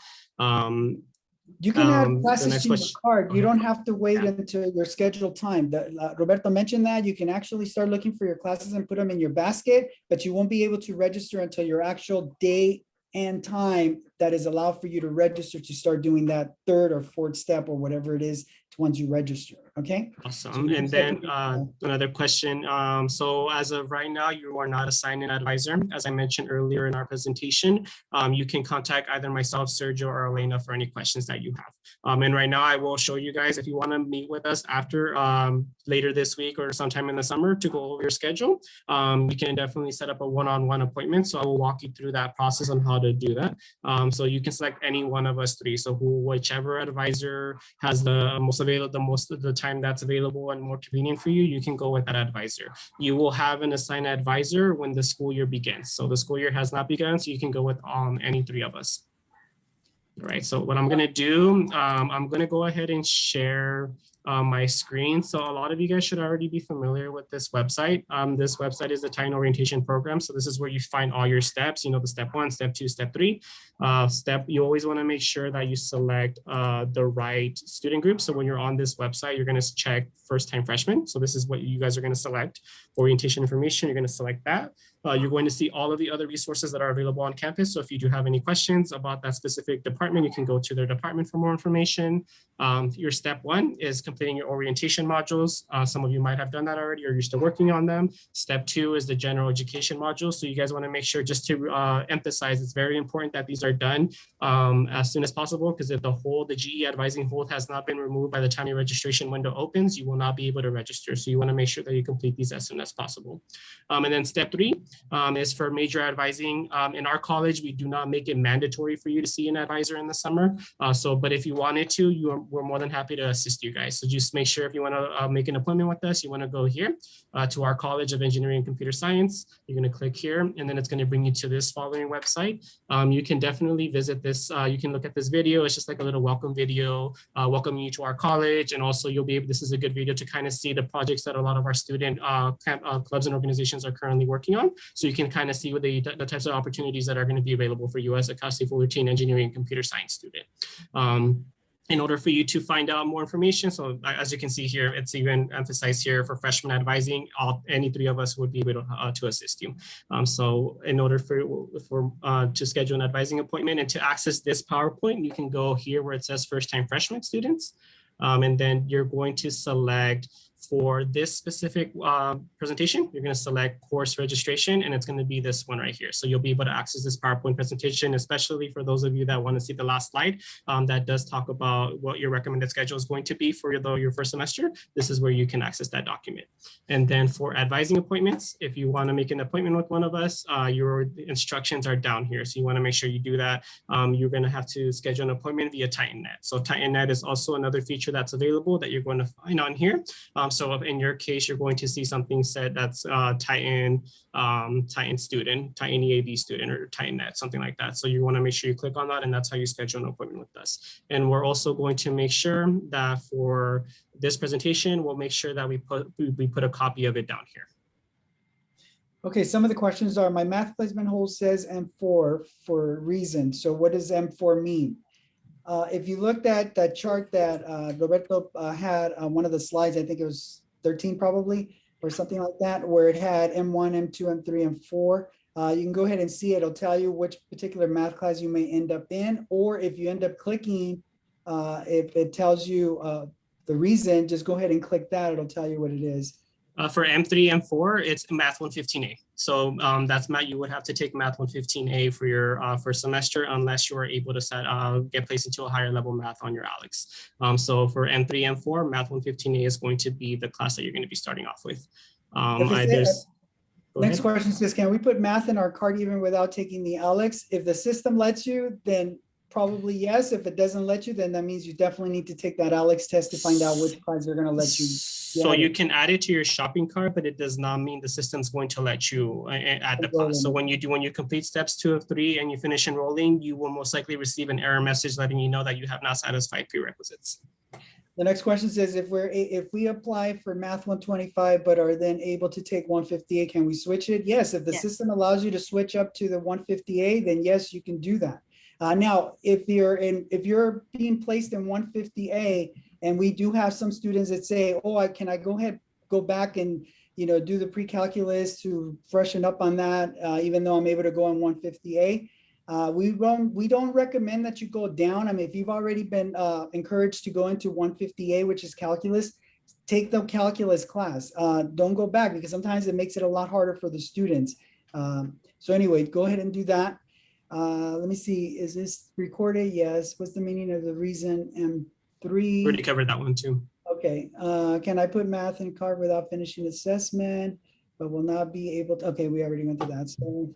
You can add classes to your card. You don't have to wait until your scheduled time. Roberto mentioned that you can actually start looking for your classes and put them in your basket, but you won't be able to register until your actual day and time that is allowed for you to register to start doing that 3rd or 4th step or whatever it is once you register. Okay.
Awesome. And then another question. So as of right now, you are not assigned an advisor. As I mentioned earlier in our presentation, you can contact either myself, Sergio, or Elena for any questions that you have. And right now I will show you guys, if you want to meet with us after later this week or sometime in the summer to go over your schedule, we can definitely set up a one-on-one appointment. So I will walk you through that process on how to do that. So you can select any one of us 3. So whichever advisor has the most available, the most of the time that's available and more convenient for you, you can go with that advisor. You will have an assigned advisor when the school year begins. So the school year has not begun, so you can go with any three of us. All right, so what I'm gonna do, I'm gonna go ahead and share my screen. So a lot of you guys should already be familiar with this website. This website is the Titan Orientation Program. So this is where you find all your steps, you know, the step 1, step 2, step 3. You always wanna make sure that you select the right student group. So when you're on this website, you're gonna check first-time freshmen. So this is what you guys are gonna select. Orientation information, you're gonna select that. You're going to see all of the other resources that are available on campus. So if you do have any questions about that specific department, you can go to their department for more information. Your step 1 is completing your orientation modules. Some of you might have done that already or you're still working on them. Step 2 is the general education module. So you guys want to make sure, just to emphasize, it's very important that these are done as soon as possible, because if the GE advising hold has not been removed by the time your registration window opens, you will not be able to register. So you want to make sure that you complete these as soon as possible. And then step 3 is for major advising. In our college, we do not make it mandatory for you to see an advisor in the summer. But if you wanted to, we're more than happy to assist you guys. So just make sure if you want to make an appointment with us, you want to go here to our College of Engineering and Computer Science. You're going to click here, and then it's going to bring you to this following website. You can definitely visit this. You can look at this video. It's just like a little welcome video, welcoming you to our college. And also you'll be able, this is a good video to kind of see the projects that a lot of our student clubs and organizations are currently working on. So you can kind of see what the types of opportunities that are going to be available for you as a Cal State Fullerton Engineering and Computer Science student. In order for you to find out more information, so as you can see here, it's even emphasized here for freshman advising, any three of us would be able to assist you. So in order to schedule an advising appointment and to access this PowerPoint, you can go here where it says first-time freshman students. And then you're going to select, for this specific presentation, you're going to select course registration, and it's going to be this one right here. So you'll be able to access this PowerPoint presentation, especially for those of you that want to see the last slide that does talk about what your recommended schedule is going to be for your first semester. This is where you can access that document. And then for advising appointments, if you want to make an appointment with one of us, your instructions are down here. So you want to make sure you do that. You're going to have to schedule an appointment via TitanNet. So TitanNet is also another feature that's available that you're going to find on here. So in your case, you're going to see something said that's Titan student, Titan EAD student, or TitanNet, something like that. So you want to make sure you click on that, and that's how you schedule an appointment with us. And we're also going to make sure that for this presentation, we'll make sure that we put a copy of it down here.
Okay, some of the questions are, my math placement hold says M4 for a reason. So what does M4 mean? If you looked at that chart that Roberto had on one of the slides, I think it was 13 probably, or something like that, where it had M1, M2, M3, M4. You can go ahead and see it. It'll tell you which particular math class you may end up in, or if you end up clicking, if it tells you the reason, just go ahead and click that. It'll tell you what it is.
For M3, M4, it's Math 115A. So that's math. You would have to take Math 115A for your first semester unless you are able to get placed into a higher level math on your ALEX. So for M3, M4, Math 115A is going to be the class that you're going to be starting off with.
Next question says, can we put math in our cart even without taking the ALEX? If the system lets you, then probably yes. If it doesn't let you, then that means you definitely need to take that ALEX test to find out which class they're going to let you.
So you can add it to your shopping cart, but it does not mean the system's going to let you add the class. So when you complete steps 2 of 3 and you finish enrolling, you will most likely receive an error message letting you know that you have not satisfied prerequisites.
The next question says, if we apply for Math 125 but are then able to take 158, can we switch it? Yes, if the system allows you to switch up to the 158, then yes, you can do that. Now, if you're being placed in 150A, and we do have some students that say, oh, can I go back and do the pre-calculus to freshen up on that, even though I'm able to go on 150A. We don't recommend that you go down. I mean, if you've already been encouraged to go into 150A, which is calculus, take the calculus class. Don't go back, because sometimes it makes it a lot harder for the students. So anyway, go ahead and do that. Let me see, is this recorded? Yes. What's the meaning of the reason M3?
Already covered that one too.
Okay. Can I put math in cart without finishing assessment, but will not be able to? Okay, we already went through that. So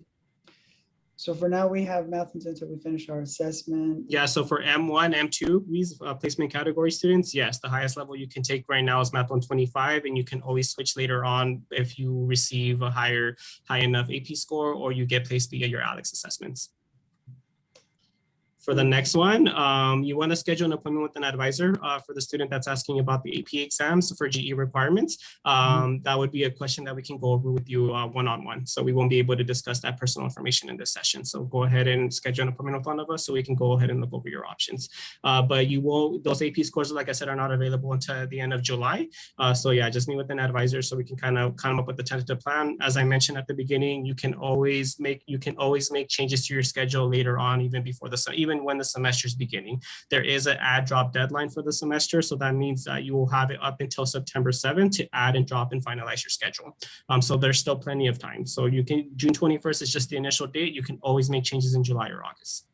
So for now, we have math and science, so we finished our assessment.
Yeah, so for M1, M2, these placement category students, yes, the highest level you can take right now is Math 125, and you can always switch later on if you receive a high enough AP score or you get placed via your ALEX assessments. For the next one, you want to schedule an appointment with an advisor for the student that's asking about the AP exams for GE requirements. That would be a question that we can go over with you one-on-one. So we won't be able to discuss that personal information in this session. So go ahead and schedule an appointment with one of us so we can go ahead and look over your options. But you will, those AP scores, like I said, are not available until the end of July. So yeah, just meet with an advisor so we can kind of come up with a tentative plan. As I mentioned at the beginning, you can always make changes to your schedule later on, even before even when the semester is beginning. There is an add drop deadline for the semester. So that means that you will have it up until September 7th to add and drop and finalize your schedule. So there's still plenty of time. So you can, June 21st is just the initial date. You can always make changes in July or August.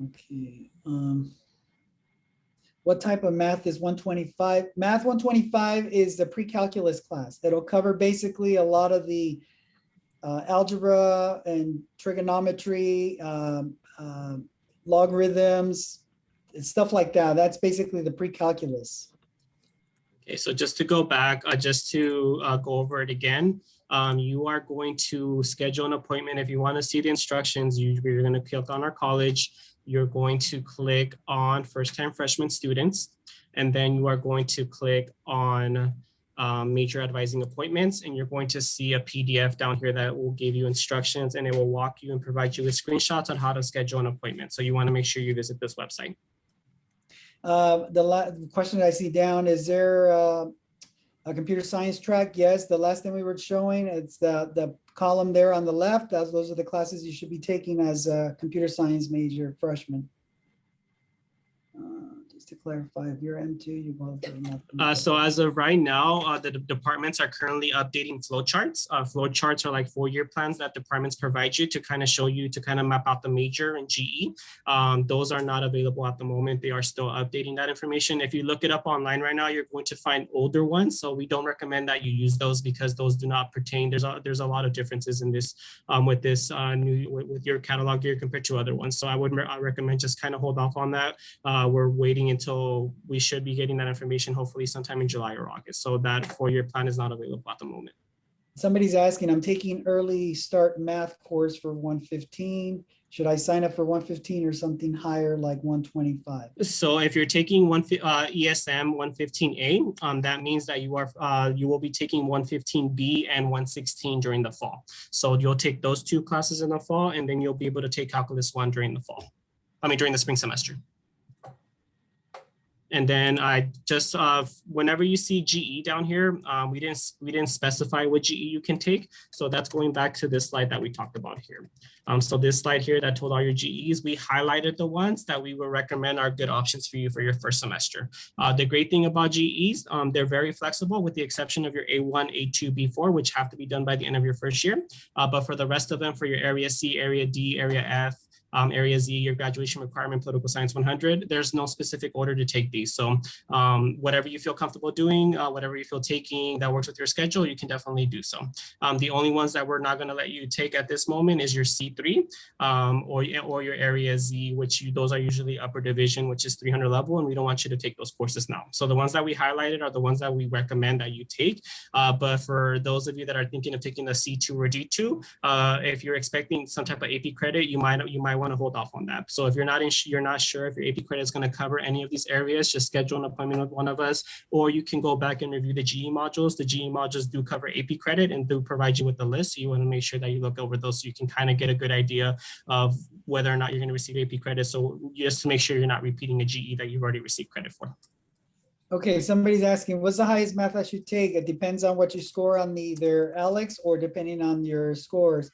Okay. What type of math is 125? Math 125 is the pre-calculus class. It'll cover basically a lot of the algebra and trigonometry, logarithms, and stuff like that. That's basically the pre-calculus.
Okay, so just to go back, just to go over it again, you are going to schedule an appointment. If you want to see the instructions, you're going to click on our college. You're going to click on first-time freshman students, and then you are going to click on major advising appointments, and you're going to see a PDF down here that will give you instructions, and it will walk you and provide you with screenshots on how to schedule an appointment. So you want to make sure you visit this website.
The question that I see down, is there a computer science track? Yes, the last thing we were showing, it's the column there on the left. Those are the classes you should be taking as a computer science major freshman. Just to clarify, if you're M2, you both are.
So as of right now, the departments are currently updating flowcharts. Flowcharts are like 4-year plans that departments provide you to kind of show you, to kind of map out the major and GE. Those are not available at the moment. They are still updating that information. If you look it up online right now, you're going to find older ones. So we don't recommend that you use those because those do not pertain. There's a lot of differences in this with this with your catalog here compared to other ones. So I would recommend just kind of hold off on that. We're waiting until we should be getting that information hopefully sometime in July or August. So that 4-year plan is not available at the moment.
Somebody's asking, I'm taking early start math course for 115. Should I sign up for 115 or something higher like 125?
So if you're taking ESM 115A, that means that you will be taking 115B and 116 during the fall. So you'll take those 2 classes in the fall, and then you'll be able to take Calculus 1 during the fall. During the spring semester. And then I just whenever you see GE down here, we didn't specify what GE you can take. So that's going back to this slide that we talked about here. So this slide here that told all your GEs, we highlighted the ones that we would recommend are good options for you for your first semester. The great thing about GEs, they're very flexible with the exception of your A1, A2, B4, which have to be done by the end of your first year. But for the rest of them, for your area C, area D, area F, area Z, your graduation requirement, political science 100, there's no specific order to take these. So whatever you feel comfortable doing, whatever you feel taking that works with your schedule, you can definitely do so. The only ones that we're not going to let you take at this moment is your C3 or your area Z, which those are usually upper division, which is 300 level, and we don't want you to take those courses now. So the ones that we highlighted are the ones that we recommend that you take. But for those of you that are thinking of taking the C2 or D2, if you're expecting some type of AP credit, you might want to hold off on that. So if you're not sure if your AP credit is going to cover any of these areas, just schedule an appointment with one of us, or you can go back and review the GE modules. The GE modules do cover AP credit and do provide you with the list. So you want to make sure that you look over those so you can kind of get a good idea of whether or not you're going to receive AP credit. So just to make sure you're not repeating a GE that you've already received credit for.
Okay, somebody's asking, what's the highest math I should take? It depends on what you score on either ALEX or depending on your scores.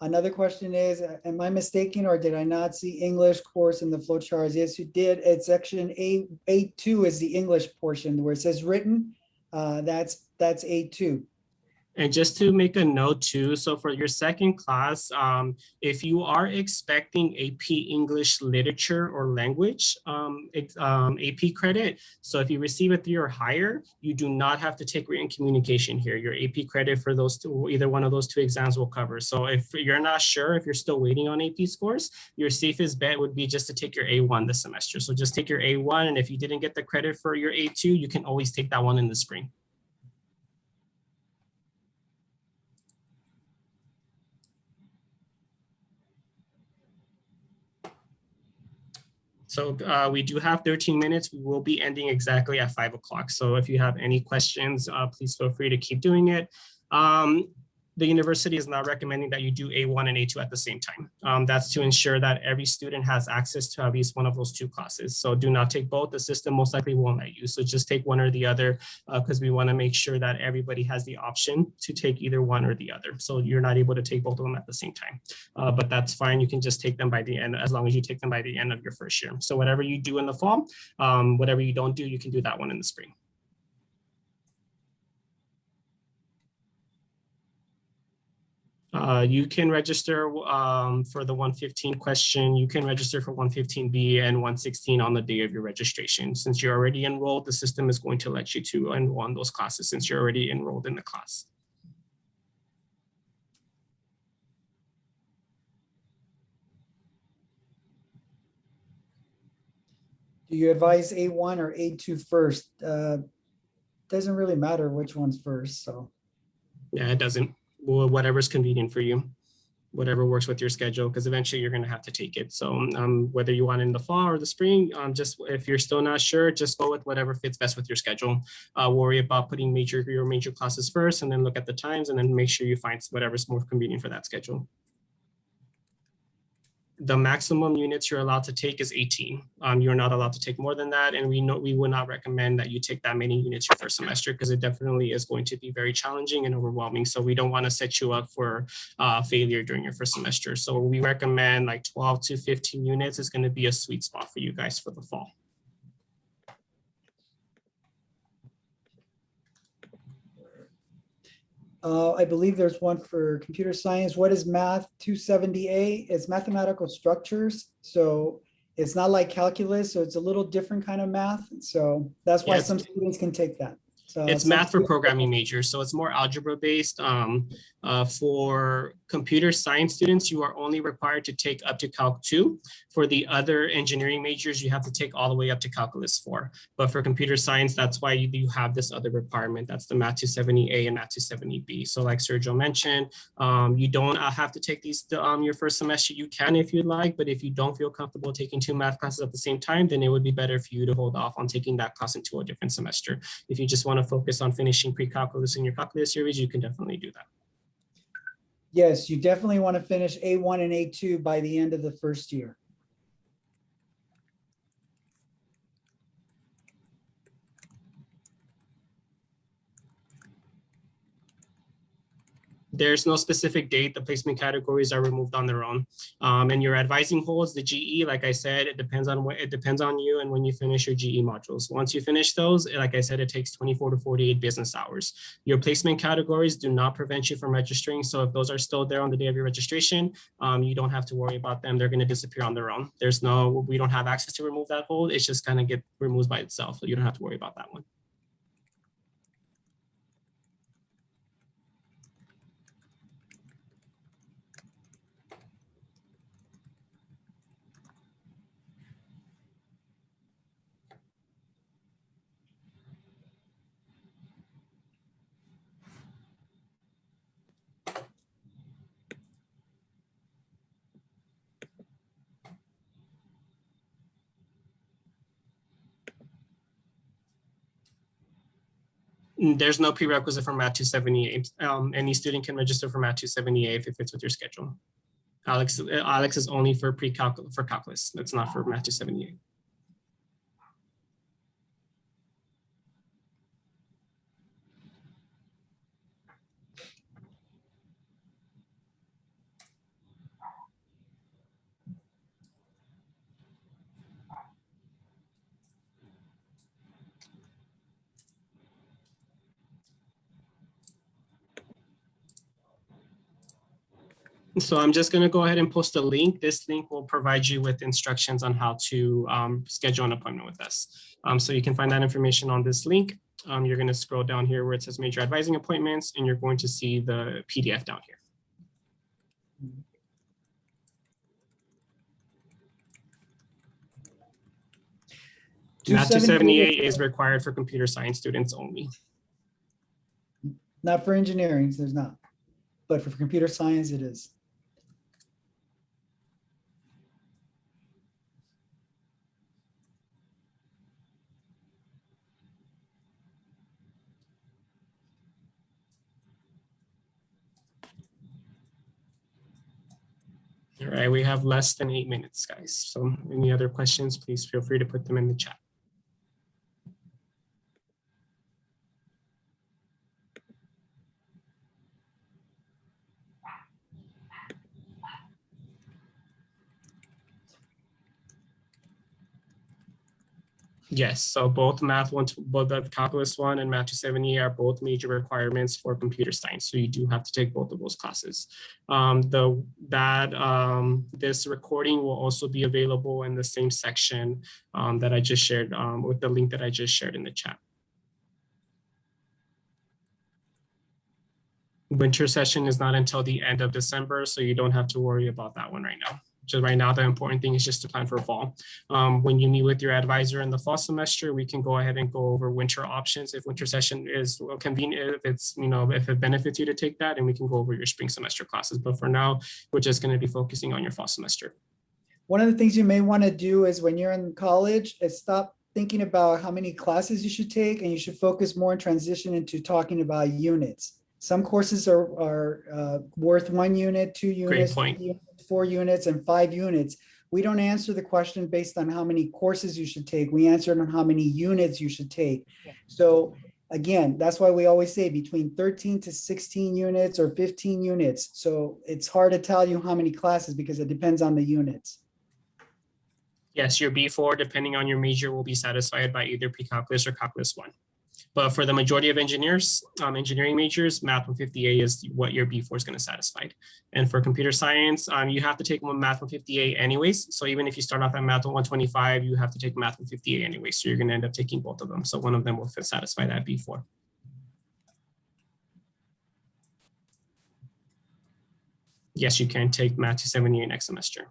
Another question is, am I mistaken or did I not see English course in the flowcharts? Yes, you did. It's section A2 is the English portion where it says written. That's A2.
And just to make a note too, so for your second class, if you are expecting AP English Literature or Language AP credit, so if you receive a 3 or higher, you do not have to take written communication here. Your AP credit for those two, either one of those two exams will cover. So if you're not sure, if you're still waiting on AP scores, your safest bet would be just to take your A1 this semester. So just take your A1, and if you didn't get the credit for your A2, you can always take that one in the spring. So we do have 13 minutes. We will be ending exactly at 5 o'clock. So if you have any questions, please feel free to keep doing it. The university is not recommending that you do A1 and A2 at the same time. That's to ensure that every student has access to at least one of those two classes. So do not take both. The system most likely won't let you. So just take one or the other, because we want to make sure that everybody has the option to take either one or the other. So you're not able to take both of them at the same time. But that's fine. You can just take them by the end, as long as you take them by the end of your first year. So whatever you do in the fall, whatever you don't do, you can do that one in the spring. You can register for the 115 question. You can register for 115B and 116 on the day of your registration. Since you're already enrolled, the system is going to let you to enroll on those classes since you're already enrolled in the class.
Do you advise A1 or A2 first? Doesn't really matter which one's first, so.
Yeah, it doesn't. Well, whatever's convenient for you, whatever works with your schedule, because eventually you're going to have to take it. So whether you want it in the fall or the spring, just if you're still not sure, just go with whatever fits best with your schedule. Worry about putting your major classes first, and then look at the times, and then make sure you find whatever's more convenient for that schedule. The maximum units you're allowed to take is 18. You're not allowed to take more than that. And we would not recommend that you take that many units your first semester, because it definitely is going to be very challenging and overwhelming. So we don't want to set you up for failure during your first semester. So we recommend like 12 to 15 units is going to be a sweet spot for you guys for the fall.
I believe there's one for computer science. What is math 270A? It's mathematical structures. So it's not like calculus. So it's a little different kind of math. So that's why some students can take that. So
it's math for programming majors. So it's more algebra based. For computer science students, you are only required to take up to Calc 2. For the other engineering majors, you have to take all the way up to Calculus 4. But for computer science, that's why you have this other requirement. That's the Math 270A and Math 270B. So like Sergio mentioned, you don't have to take these your first semester. You can if you'd like, but if you don't feel comfortable taking two math classes at the same time, then it would be better for you to hold off on taking that class into a different semester. If you just want to focus on finishing pre-calculus in your calculus series, you can definitely do that.
Yes, you definitely want to finish A1 and A2 by the end of the first year.
There's no specific date. The placement categories are removed on their own. And your advising holds, the GE, like I said, it depends on you and when you finish your GE modules. Once you finish those, like I said, it takes 24 to 48 business hours. Your placement categories do not prevent you from registering. So if those are still there on the day of your registration, you don't have to worry about them. They're going to disappear on their own. We don't have access to remove that hold. It's just going to get removed by itself. So you don't have to worry about that one. There's no prerequisite for Math 278. Any student can register for Math 278 if it fits with your schedule. Alex is only for calculus. That's not for Math 278. So I'm just going to go ahead and post a link. This link will provide you with instructions on how to schedule an appointment with us. So you can find that information on this link. You're going to scroll down here where it says major advising appointments, and you're going to see the PDF down here. Math 278 is required for computer science students only.
Not for engineering, there's not, but for computer science it is.
All right, we have less than 8 minutes, guys. So any other questions, please feel free to put them in the chat. Yes, so both both the calculus 1 and math 270 are both major requirements for computer science. So you do have to take both of those classes. This recording will also be available in the same section that I just shared with the link that I just shared in the chat. Winter session is not until the end of December, so you don't have to worry about that one right now. So right now, the important thing is just to plan for fall. When you meet with your advisor in the fall semester, we can go ahead and go over winter options if winter session is convenient, if it's, if it benefits you to take that, and we can go over your spring semester classes. But for now, we're just going to be focusing on your fall semester.
One of the things you may want to do is when you're in college is stop thinking about how many classes you should take, and you should focus more and transition into talking about units. Some courses are worth 1 unit, 2 units, 3 units, 4 units, and 5 units. We don't answer the question based on how many courses you should take. We answer it on how many units you should take. So again, that's why we always say between 13 to 16 units or 15 units. So it's hard to tell you how many classes because it depends on the units.
Yes, your B4, depending on your major, will be satisfied by either pre-calculus or calculus 1. But for the majority of engineers, engineering majors, math 150A is what your B4 is going to satisfy. And for computer science, you have to take math 150A anyways. So even if you start off at math 125, you have to take math 150A anyway. So you're going to end up taking both of them. So one of them will satisfy that B4. Yes, you can take math 278 next semester.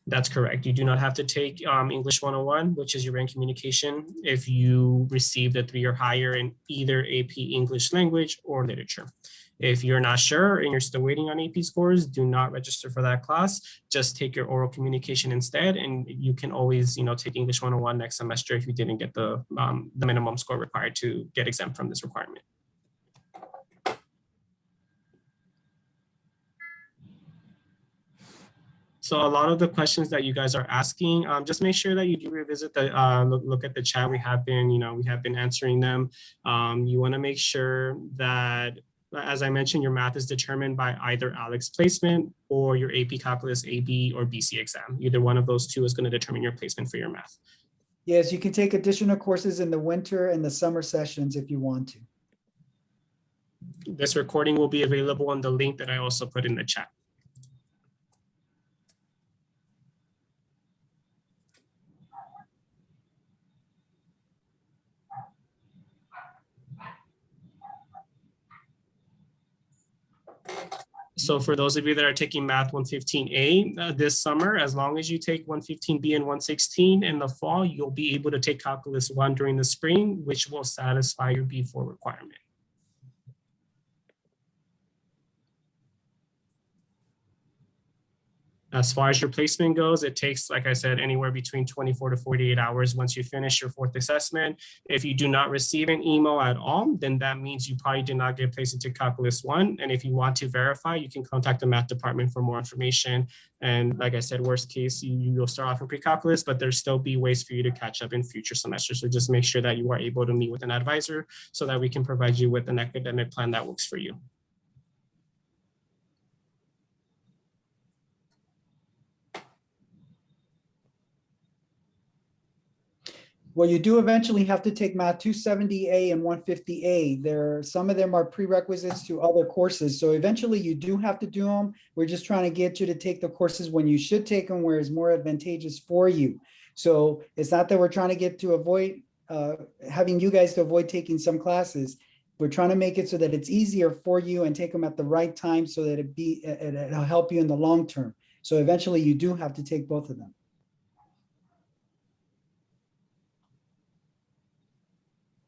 That's correct. You do not have to take English 101, which is your written communication, if you received a 3 or higher in either AP English language or literature. If you're not sure and you're still waiting on AP scores, do not register for that class. Just take your oral communication instead, and you can always, take English 101 next semester if you didn't get the minimum score required to get exempt from this requirement. So a lot of the questions that you guys are asking, just make sure that you do revisit the look at the chat. We have been answering them. You want to make sure that, as I mentioned, your math is determined by either ALEKS placement or your AP Calculus AB or BC exam. Either one of those two is going to determine your placement for your math.
Yes, you can take additional courses in the winter and the summer sessions if you want to.
This recording will be available on the link that I also put in the chat. So for those of you that are taking math 115A this summer, as long as you take 115B and 116 in the fall, you'll be able to take calculus 1 during the spring, which will satisfy your B4 requirement. As far as your placement goes, it takes, like I said, anywhere between 24 to 48 hours once you finish your 4th assessment. If you do not receive an email at all, then that means you probably did not get placed into Calculus 1. And if you want to verify, you can contact the math department for more information. And like I said, worst case, you'll start off in pre-calculus, but there'll still be ways for you to catch up in future semesters. So just make sure that you are able to meet with an advisor so that we can provide you with an academic plan that works for you.
Well, you do eventually have to take Math 270A and 150A. Some of them are prerequisites to other courses. So eventually you do have to do them. We're just trying to get you to take the courses when you should take them, where it's more advantageous for you. So it's not that we're trying to get to avoid having you guys to avoid taking some classes. We're trying to make it so that it's easier for you and take them at the right time so that it'll help you in the long term. So eventually you do have to take both of them.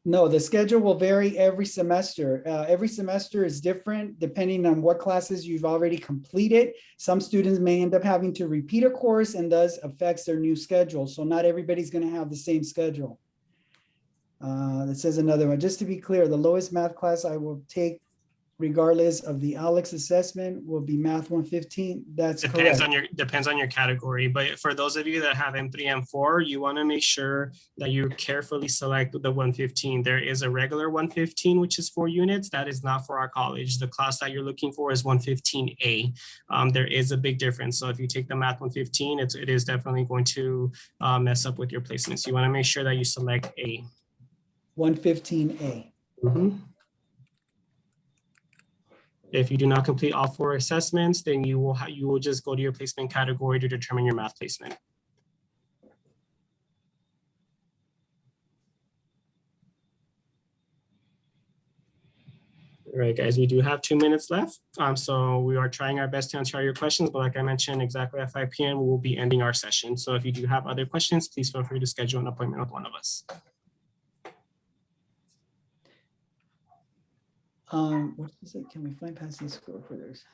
No, the schedule will vary every semester. Every semester is different depending on what classes you've already completed. Some students may end up having to repeat a course, and thus affects their new schedule. So not everybody's going to have the same schedule. That says another one. Just to be clear, the lowest math class I will take, regardless of the ALEX assessment, will be Math 115. That's correct.
Depends on your category. But for those of you that have M3, M4, you want to make sure that you carefully select the 115. There is a regular 115, which is 4 units. That is not for our college. The class that you're looking for is 115A. There is a big difference. So if you take the Math 115, it is definitely going to mess up with your placements. You want to make sure that you select A.
115A.
Mm-hmm. If you do not complete all 4 assessments, then you will just go to your placement category to determine your math placement. All right, guys, we do have 2 minutes left. So we are trying our best to answer all your questions, but like I mentioned, exactly at 5 p.m. we will be ending our session. So if you do have other questions, please feel free to schedule an appointment with one of us.
What is it? Can we find passing score for those?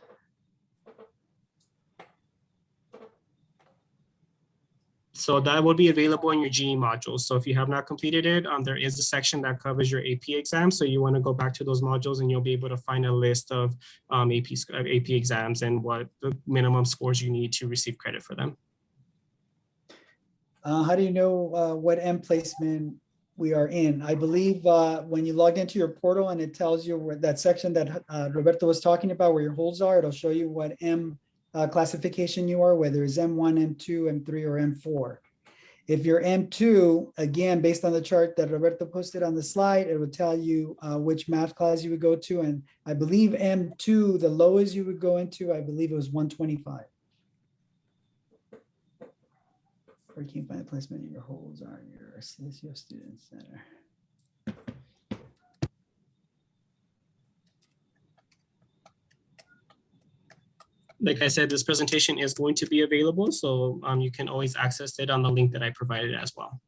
So that will be available in your GE modules. So if you have not completed it, there is a section that covers your AP exam. So you want to go back to those modules and you'll be able to find a list of AP exams and what the minimum scores you need to receive credit for them.
How do you know what M placement we are in? I believe when you log into your portal and it tells you where that section that Roberto was talking about, where your holds are, it'll show you what M classification you are, whether it's M1, M2, M3, or M4. If you're M2, again, based on the chart that Roberto posted on the slide, it would tell you which math class you would go to. And I believe M2, the lowest you would go into, I believe it was 125. Or you can't find a placement in your holds are your CSU Student Center.
Like I said, this presentation is going to be available, so you can always access it on the link that I provided as well.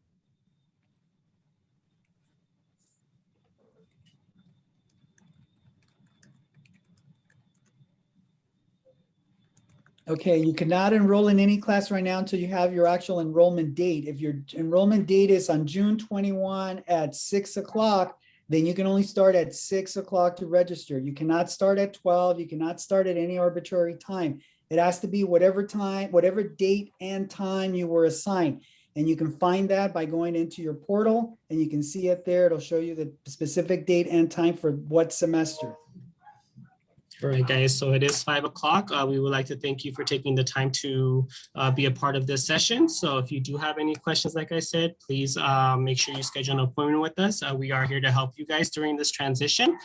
Okay, you cannot enroll in any class right now until you have your actual enrollment date. If your enrollment date is on June 21 at 6 o'clock, then you can only start at 6 o'clock to register. You cannot start at 12. You cannot start at any arbitrary time. It has to be whatever time, whatever date and time you were assigned. And you can find that by going into your portal and you can see it there. It'll show you the specific date and time for what semester.
All right, guys, so it is 5 o'clock. We would like to thank you for taking the time to be a part of this session. So if you do have any questions, like I said, please make sure you schedule an appointment with us. We are here to help you guys during this transition.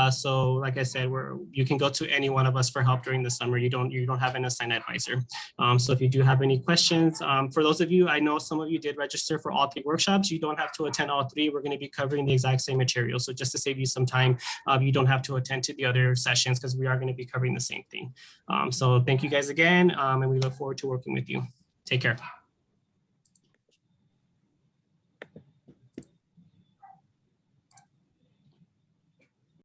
So like I said, you can go to any one of us for help during the summer. You don't have an assigned advisor. So if you do have any questions, for those of you, I know some of you did register for all 3 workshops. You don't have to attend all 3. We're going to be covering the exact same material. So just to save you some time, you don't have to attend to the other sessions because we are going to be covering the same thing. So thank you guys again, and we look forward to working with you. Take care.